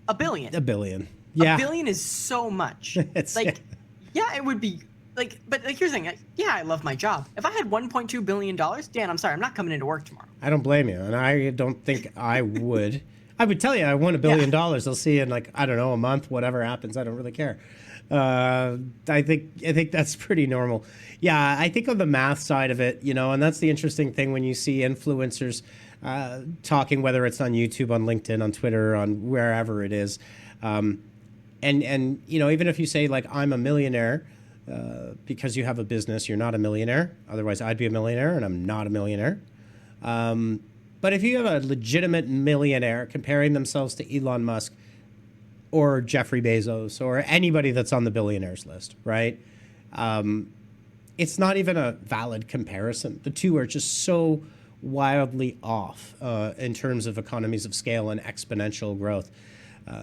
a billion. A billion. Yeah. A billion is so much. It's like, yeah, it would be like, but like here's the thing. Yeah, I love my job. If I had $1.2 billion, Dan, I'm sorry, I'm not coming into work tomorrow. I don't blame you. And I don't think I would. I would tell you I won $1 billion. I'll see you in, like, I don't know, a month, whatever happens. I don't really care. I think that's pretty normal. Yeah, I think on the math side of it, you know, and that's the interesting thing when you see influencers talking, whether it's on YouTube, on LinkedIn, on Twitter, on wherever it is. And you know, even if you say, like, I'm a millionaire, because you have a business, you're not a millionaire. Otherwise, I'd be a millionaire, and I'm not a millionaire. But if you have a legitimate millionaire comparing themselves to Elon Musk or Jeffrey Bezos or anybody that's on the billionaires list, right? It's not even a valid comparison. The two are just so wildly off in terms of economies of scale and exponential growth.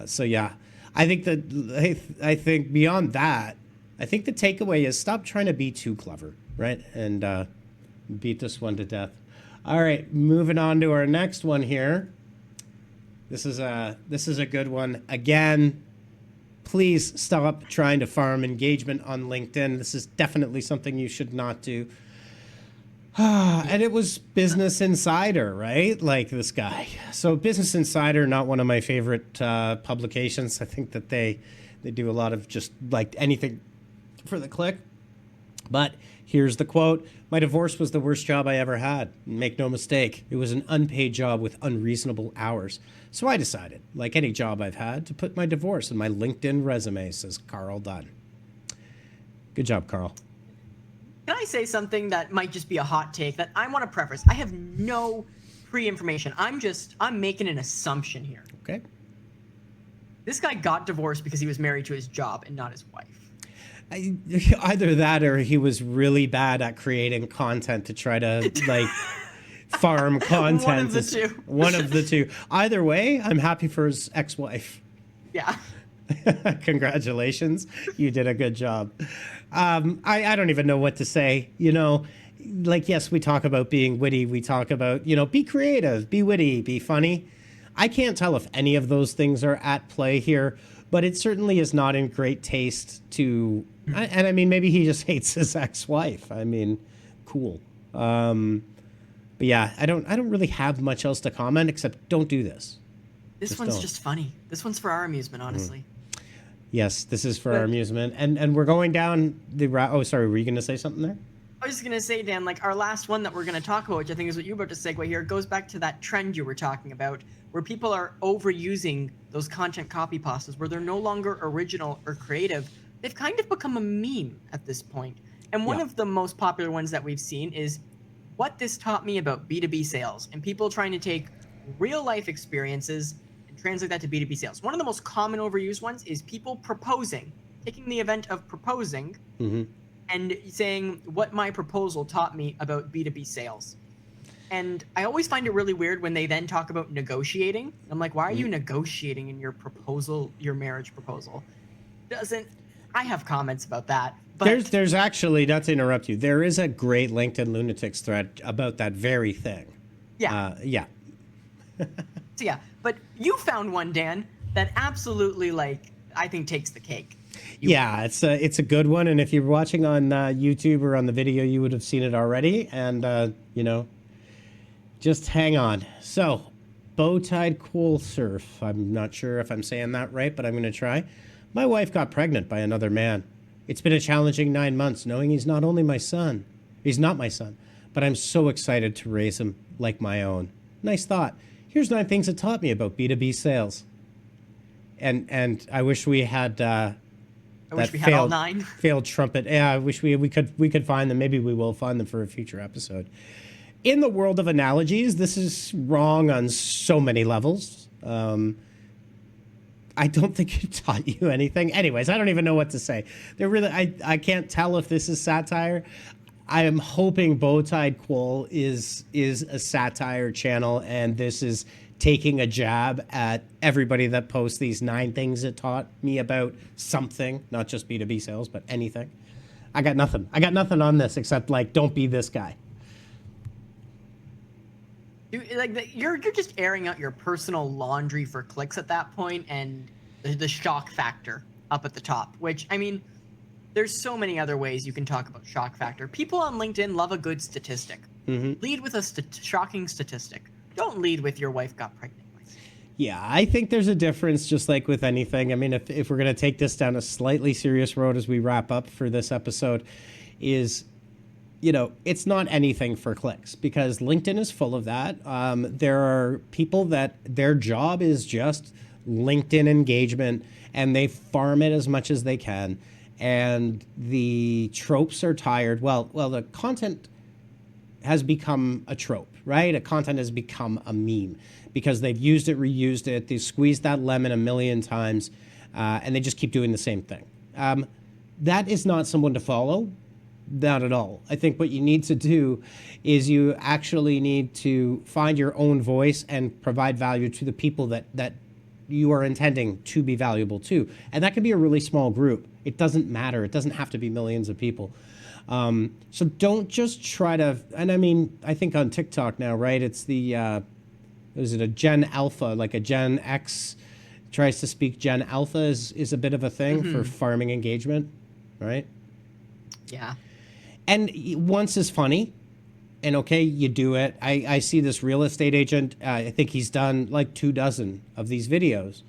So yeah, I think beyond that, I think the takeaway is stop trying to be too clever, right? And beat this one to death. All right, moving on to our next one here. This is a good one. Again, please stop trying to farm engagement on LinkedIn. This is definitely something you should not do. And it was Business Insider, right? Like this guy. So Business Insider, not one of my favorite publications. I think that they do a lot of just like anything for the click. But here's the quote. My divorce was the worst job I ever had. Make no mistake. It was an unpaid job with unreasonable hours. So I decided, like any job I've had, to put my divorce in my LinkedIn resume, says Carl Dunn. Good job, Carl. Can I say something that might just be a hot take that I want to preface? I have no pre-information. I'm making an assumption here. Okay. This guy got divorced because he was married to his job and not his wife. Either that or he was really bad at creating content to try to like farm content. One of the two. One of the two. Either way, I'm happy for his ex-wife. Yeah. Congratulations. You did a good job. I don't even know what to say. You know, like, yes, we talk about being witty. We talk about, you know, be creative, be witty, be funny. I can't tell if any of those things are at play here. but it certainly is not in great taste to, and I mean, maybe he just hates his ex-wife. I mean, cool. But yeah, I don't really have much else to comment except don't do this. This one's just funny. This one's for our amusement, honestly. Yes, this is for our amusement. And we're going down the route. Oh, sorry, were you going to say something there? I was just going to say, Dan, like our last one that we're going to talk about, which I think is what you were about to segue here, goes back to that trend you were talking about, where people are overusing those content copy pastas, where they're no longer original or creative. They've kind of become a meme at this point. And one of the most popular ones that we've seen is what this taught me about B2B sales, and people trying to take real life experiences and translate that to B2B sales. One of the most common overused ones is people proposing, taking the event of proposing and saying what my proposal taught me about B2B sales. And I always find it really weird when they then talk about negotiating. I'm like, why are you negotiating in your proposal, your marriage proposal? I have comments about that. But there's actually, not to interrupt you, there is a great LinkedIn Lunatics thread about that very thing. Yeah. So yeah, but you found one, Dan, that absolutely, like, I think takes the cake. It's a good one, and if you're watching on YouTube or on the video, you would have seen it already. And just hang on. So, bow-tied cool surf. I'm not sure if I'm saying that right, but I'm going to try. My wife got pregnant by another man. It's been a challenging 9 months, knowing he's not only my son. He's not my son, but I'm so excited to raise him like my own. Nice thought. Here's 9 things it taught me about B2B sales. And I wish we had. I wish we had all 9. Failed trumpet. Yeah, I wish we could find them. Maybe we will find them for a future episode. In the world of analogies, this is wrong on so many levels. I don't think it taught you anything. Anyways, I don't even know what to say. I can't tell if this is satire. I am hoping Bowtied Quoll is a satire channel, and this is taking a jab at everybody that posts these 9 things it taught me about something, not just B2B sales, but anything. I got nothing. I got nothing on this except, like, don't be this guy. You're just airing out your personal laundry for clicks at that point, and the shock factor up at the top, which, I mean, there's so many other ways you can talk about shock factor. People on LinkedIn love a good statistic. Lead with a shocking statistic. Don't lead with your wife got pregnant. Yeah, I think there's a difference, just like with anything. I mean, if we're going to take this down a slightly serious road as we wrap up for this episode, is, it's not anything for clicks, because LinkedIn is full of that. There are people that their job is just LinkedIn engagement, and they farm it as much as they can. And the tropes are tired. Well, the content has become a trope, right? A content has become a meme because they've used it, reused it, they've squeezed that lemon a million times, and they just keep doing the same thing. That is not someone to follow. Not at all. I think what you need to do is you actually need to find your own voice and provide value to the people that you are intending to be valuable to. And that can be a really small group. It doesn't matter. It doesn't have to be millions of people. So don't just try to, and I mean, I think on TikTok now, right? It's is it a Gen Alpha, like a Gen X tries to speak Gen Alpha is a bit of a thing for farming engagement, right? Yeah. And once is funny, and okay, you do it. I see this real estate agent. I think he's done like 24 of these videos,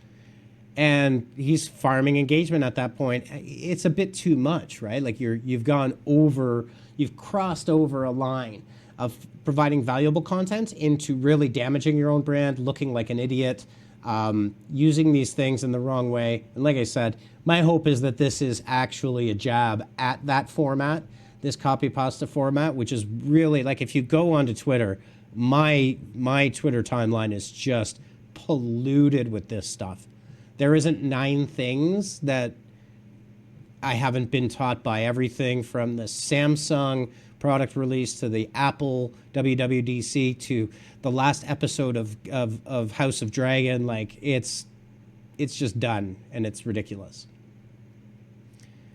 and he's farming engagement at that point. It's a bit too much, right? Like you've crossed over a line of providing valuable content into really damaging your own brand, looking like an idiot, using these things in the wrong way. And like I said, my hope is that this is actually a jab at that format, this copy pasta format, which is really, like, if you go onto Twitter, my Twitter timeline is just polluted with this stuff. There isn't 9 things that I haven't been taught by. Everything from the Samsung product release to the Apple WWDC to the last episode of House of Dragon. Like, it's just done, and it's ridiculous.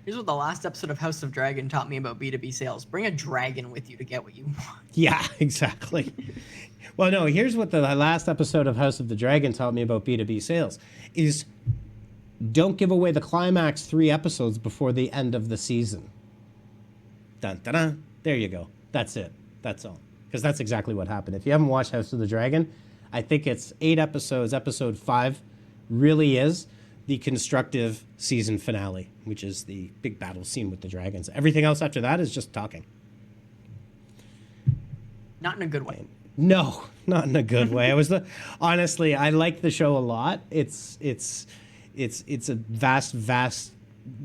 Here's what the last episode of House of Dragon taught me about B2B sales. Bring a dragon with you to get what you want. Yeah, exactly. Well, no, here's what the last episode of House of the Dragon taught me about B2B sales is don't give away the climax 3 episodes before the end of the season. Dun, dun, dun. There you go. That's it. That's all. Because that's exactly what happened. If you haven't watched House of the Dragon, I think it's 8 episodes. Episode 5 really is the constructive season finale, which is the big battle scene with the dragons. Everything else after that is just talking. Not in a good way. No, not in a good way. Honestly, I like the show a lot. It's a vast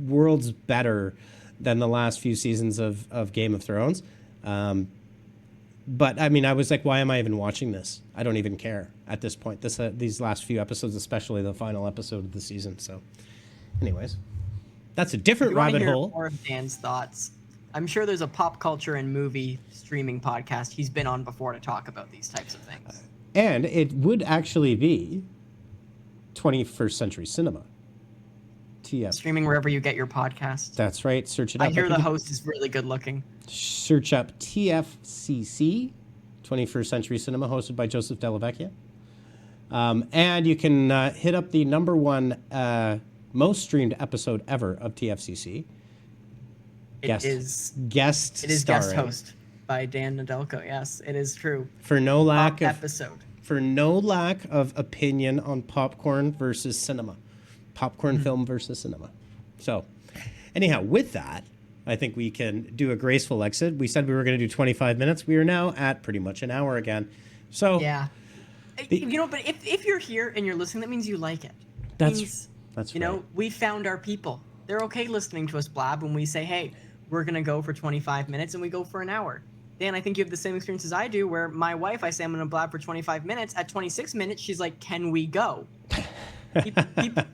worlds better than the last few seasons of Game of Thrones. But I mean, I was like, why am I even watching this? I don't even care at this point. These last few episodes, especially the final episode of the season. So, anyways, that's a different If you want to rabbit hear hole. more of Dan's thoughts, I'm sure there's a pop culture and movie streaming podcast he's been on before to talk about these types of things. And it would actually be 21st Century Cinema. TF. Streaming wherever you get your podcasts. That's right. Search it up. I hear the host is really good looking. Search up TFCC, 21st Century Cinema, hosted by Joseph Delavecchia. And you can hit up the #1 most streamed episode ever of TFCC. It is guest host by Dan Nadelko. Yes, it is true. For no lack of opinion on popcorn versus cinema. Popcorn film versus cinema. So, anyhow, with that, I think we can do a graceful exit. We said we were going to do 25 minutes. We are now at pretty much an hour again. So yeah, but if you're here and you're listening, that means you like it. That's right. We found our people. They're okay listening to us blab when we say, hey, we're going to go for 25 minutes and we go for an hour. Dan, I think you have the same experience as I do, where my wife, I say I'm going to blab for 25 minutes. At 26 minutes, she's like, can we go?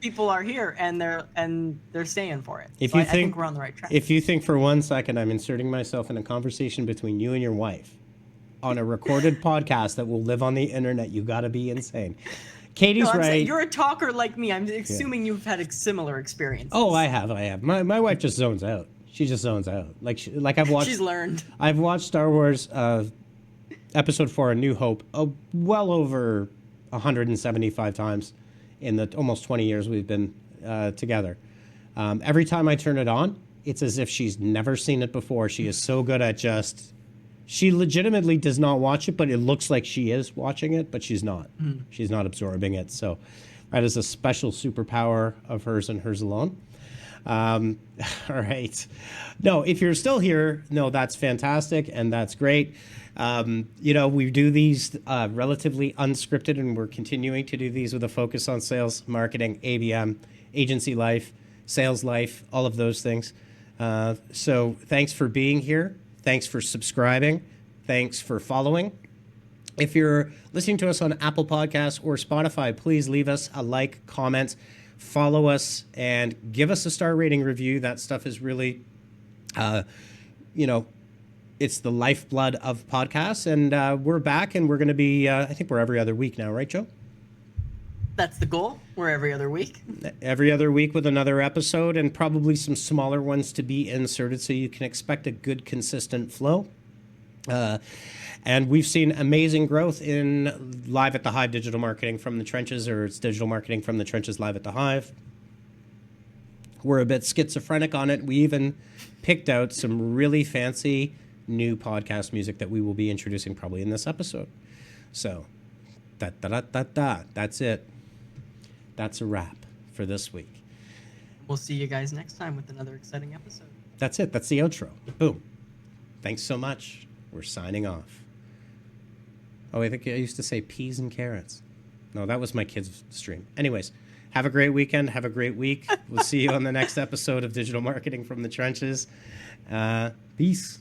People are here and they're staying for it. I think we're on the right track. If you think for 1 second I'm inserting myself in a conversation between you and your wife on a recorded podcast that will live on the internet, you got to be insane. Katie's right. Saying, you're a talker like me. I'm assuming you've had a similar experience. Oh, I have. My wife just zones out. She just zones out. Like I've watched. She's learned. I've watched Star Wars Episode 4: A New Hope well over 175 times in the almost 20 years we've been together. Every time I turn it on, it's as if she's never seen it before. She is so good at she legitimately does not watch it, but it looks like she is watching it, but she's not. She's not absorbing it. So that is a special superpower of hers and hers alone. All right. No, if you're still here, no, that's fantastic and that's great. We do these relatively unscripted, and we're continuing to do these with a focus on sales, marketing, ABM, agency life, sales life, all of those things. So thanks for being here. Thanks for subscribing. Thanks for following. If you're listening to us on Apple Podcasts or Spotify, please leave us a like, comment, follow us, and give us a star rating review. That stuff is really, it's the lifeblood of podcasts. And we're back, and we're going to be, I think we're every other week now, right, Joe? That's the goal. We're every other week. Every other week with another episode, and probably some smaller ones to be inserted, so you can expect a good, consistent flow. And we've seen amazing growth in Live at the Hive digital marketing from the trenches, or it's digital marketing from the trenches live at the Hive. We're a bit schizophrenic on it. We even picked out some really fancy new podcast music that we will be introducing probably in this episode. So, that's it. That's a wrap for this week. We'll see you guys next time with another exciting episode. That's it. That's the outro. Boom. Thanks so much. We're signing off. Oh, I think I used to say peas and carrots. No, that was my kids' stream. Anyways, have a great weekend. Have a great week. We'll see you on the next episode of Digital Marketing from the Trenches. Peace.